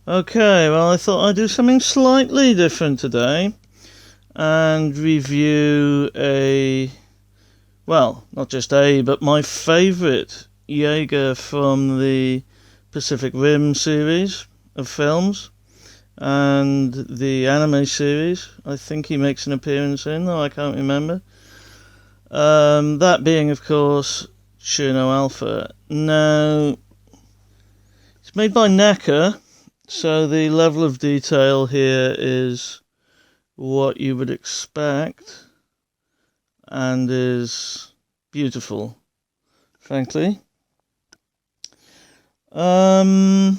Okay, well, I thought I'd do something slightly different today and review not just but my favourite Jaeger from the Pacific Rim series of films and the anime series. I think he makes an appearance in, though I can't remember. That being, of course, Cherno Alpha. Now, it's made by NECA. So the level of detail here is what you would expect and is beautiful, frankly. To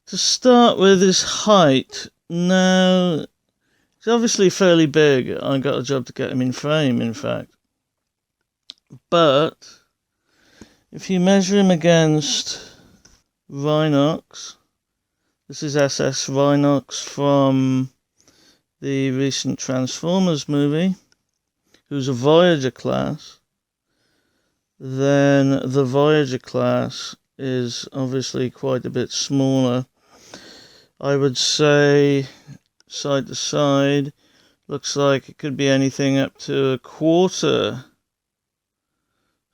start with is height. Now, he's obviously fairly big. I got a job to get him in frame, in fact. But if you measure him against Rhinox, this is SS Rhinox from the recent Transformers movie, who's a Voyager class. Then the Voyager class is obviously quite a bit smaller. I would say side to side, looks like it could be anything up to a quarter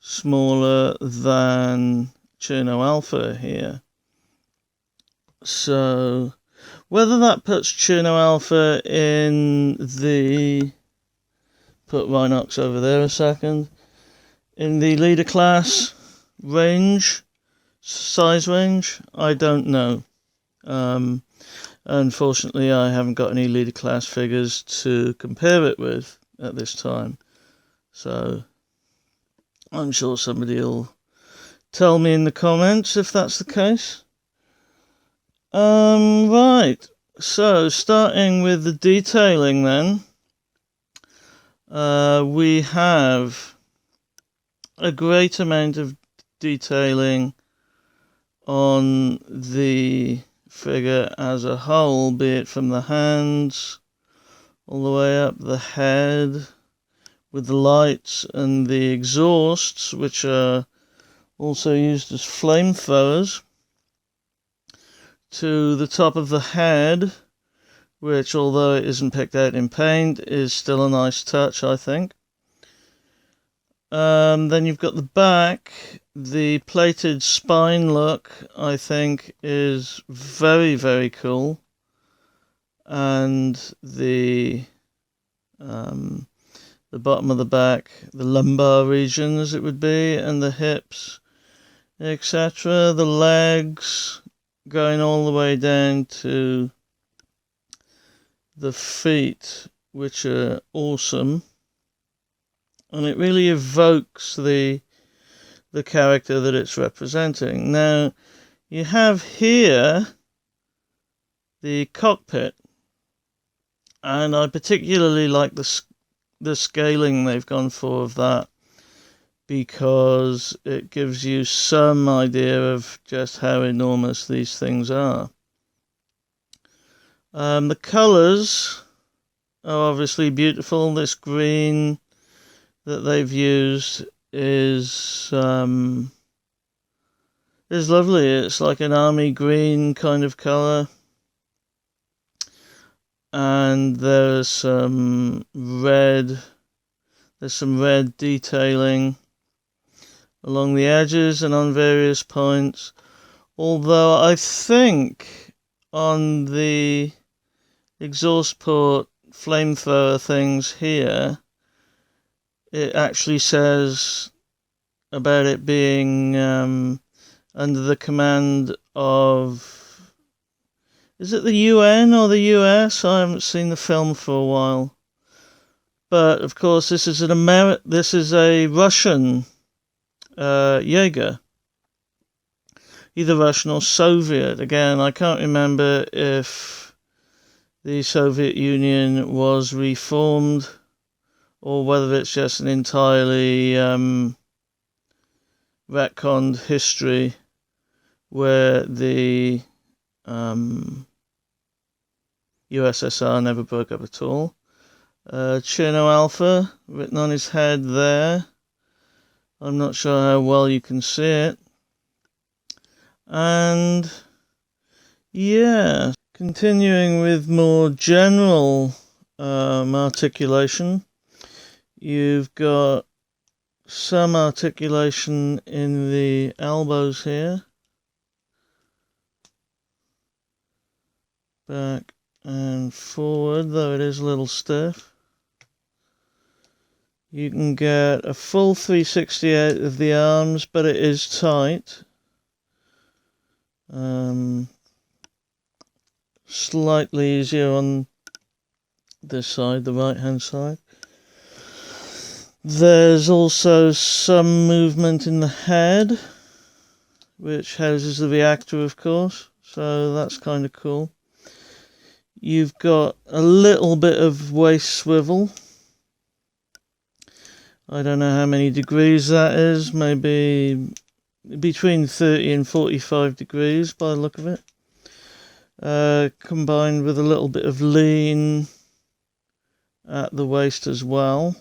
smaller than Cherno Alpha here. So, whether that puts Cherno Alpha in the... Put Rhinox over there a second. In the leader class range, size range, I don't know. Unfortunately, I haven't got any leader class figures to compare it with at this time. So, I'm sure somebody will tell me in the comments if that's the case. Right, so starting with the detailing then, we have a great amount of detailing on the figure as a whole, be it from the hands all the way up the head, with the lights and the exhausts, which are also used as flamethrowers, to the top of the head, which, although it isn't picked out in paint, is still a nice touch, I think. Then you've got the back. The plated spine look, I think, is very, very cool. And the bottom of the back, the lumbar regions it would be, and the hips, etc. The legs going all the way down to the feet, which are awesome. And it really evokes the character that it's representing. Now, you have here the cockpit, and I particularly like the scaling they've gone for of that, because it gives you some idea of just how enormous these things are. The colours are obviously beautiful. This green that they've used is lovely. It's like an army green kind of colour. And there's some red detailing along the edges and on various points. Although I think on the exhaust port flamethrower things here, it actually says about it being under the command of, is it the UN or the US? I haven't seen the film for a while. But of course, this is a Russian Jaeger, either Russian or Soviet. Again, I can't remember if the Soviet Union was reformed or whether it's just an entirely retconned history where the USSR never broke up at all. Cherno Alpha written on his head there. I'm not sure how well you can see it. And Yeah, continuing with more general articulation, you've got some articulation in the elbows here, back and forward, though it is a little stiff. You can get a full 360 out of the arms, but it is tight. Slightly easier on this side, the right hand side. There's also some movement in the head, which houses the reactor, of course, so that's kind of cool. You've got a little bit of waist swivel. I don't know how many degrees that is, maybe between 30 and 45 degrees by the look of it. Combined with a little bit of lean at the waist as well.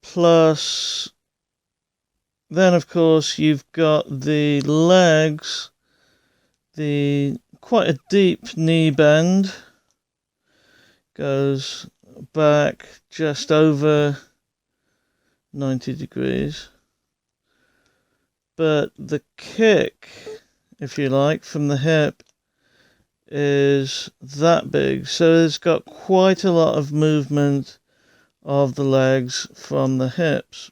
Plus, then of course you've got the legs, quite a deep knee bend, goes back just over 90 degrees. But the kick, if you like, from the hip is that big. So it's got quite a lot of movement of the legs from the hips,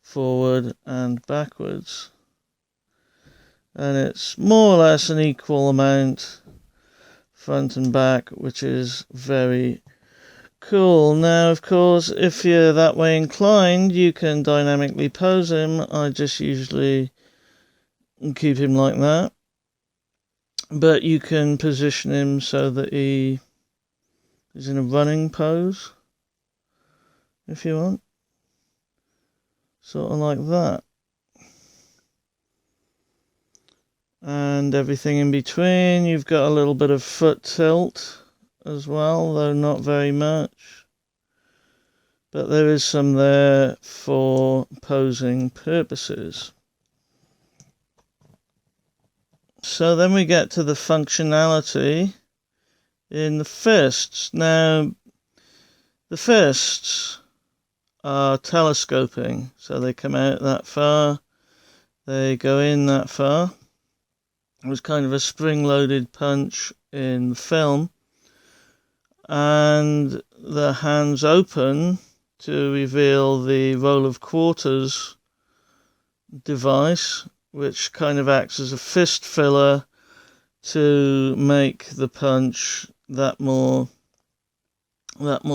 forward and backwards. And it's more or less an equal amount front and back, which is very cool. Now, of course, if you're that way inclined, you can dynamically pose him. I just usually keep him like that. But you can position him so that he is in a running pose, if you want. Sort of like that. And everything in between, you've got a little bit of foot tilt as well, though not very much. But there is some there for posing purposes. So then we get to the functionality in the fists. Now, the fists are telescoping, so they come out that far, they go in that far. It was kind of a spring-loaded punch in the film, and the hands open to reveal the roll of quarters device, which kind of acts as a fist filler to make the punch that more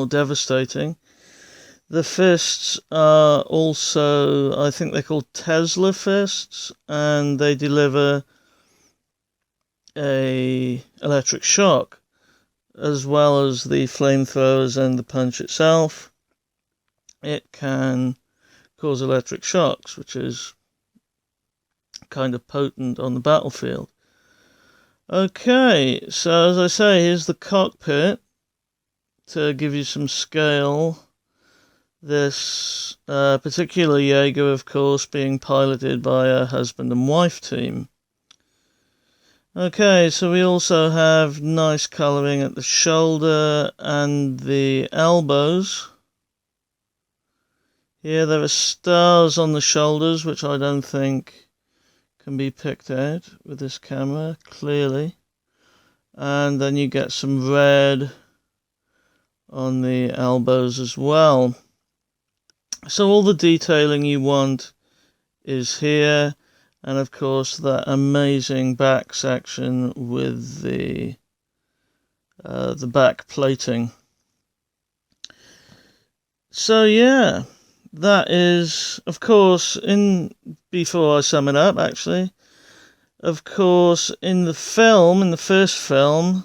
devastating. The fists are also, I think they're called Tesla fists, and they deliver a electric shock, as well as the flamethrowers and the punch itself. It can cause electric shocks, which is kind of potent on the battlefield. Okay, so as I say, here's the cockpit to give you some scale. This particular Jaeger, of course, being piloted by a husband and wife team. Okay, so we also have nice colouring at the shoulder and the elbows. Here there are stars on the shoulders, which I don't think can be picked out with this camera, clearly. And then you get some red on the elbows as well. So all the detailing you want is here. And of course, that amazing back section with the back plating. So yeah, that is, of course, before I sum it up, actually, of course, in the first film,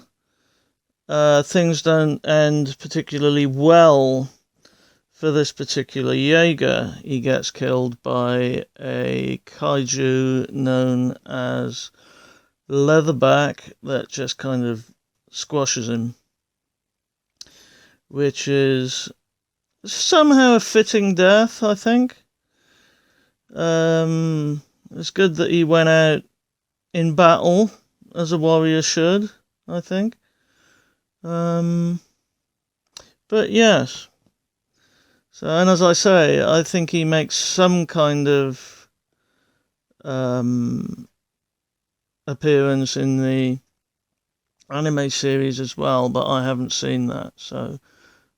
things don't end particularly well for this particular Jaeger. He gets killed by a kaiju known as Leatherback that just kind of squashes him, which is somehow a fitting death, I think. It's good that he went out in battle, as a warrior should, I think. But yes. So, and as I say, I think he makes some kind of appearance in the anime series as well, but I haven't seen that, so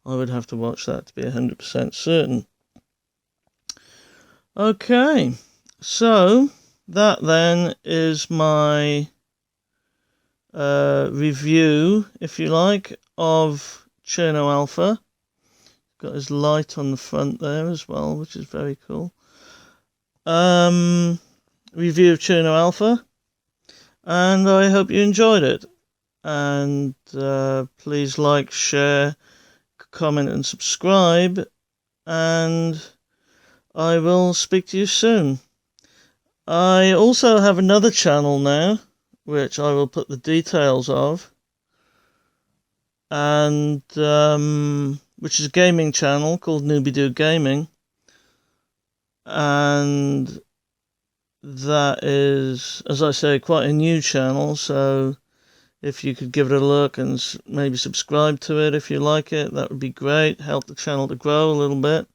I would have to watch that to be 100% certain. Okay, so that then is my review, if you like, of Cherno Alpha. Got his light on the front there as well, which is very cool. Review of Cherno Alpha, and I hope you enjoyed it. And please like, share, comment, and subscribe. And I will speak to you soon. I also have another channel now, which I will put the details of, and which is a gaming channel called Newbie Do Gaming, and that is, as I say, quite a new channel, so if you could give it a look and maybe subscribe to it if you like it, that would be great. Help the channel to grow a little bit.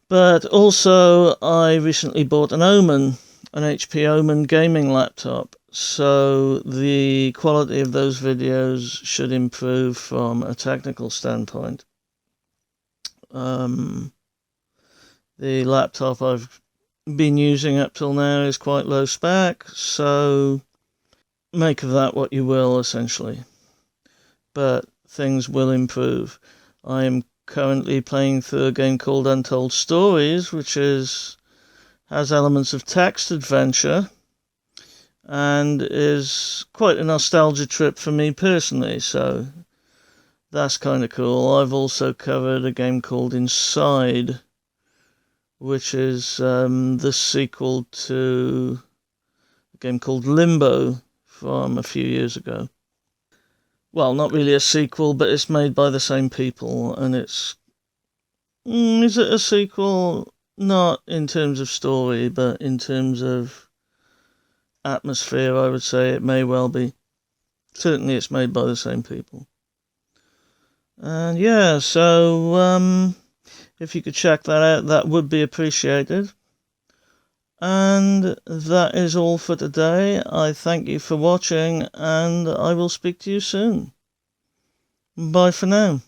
But also, I recently bought an HP Omen gaming laptop, so the quality of those videos should improve from a technical standpoint. The laptop I've been using up till now is quite low spec, so make of that what you will, essentially. But things will improve. I am currently playing through a game called Untold Stories, which has elements of text adventure and is quite a nostalgia trip for me personally, so that's kind of cool. I've also covered a game called Inside, which is the sequel to a game called Limbo from a few years ago. Well, not really a sequel, but it's made by the same people, and it's... is it a sequel? Not in terms of story, but in terms of atmosphere, I would say it may well be. Certainly it's made by the same people. And yeah, so if you could check that out, that would be appreciated. And that is all for today. I thank you for watching, and I will speak to you soon. Bye for now.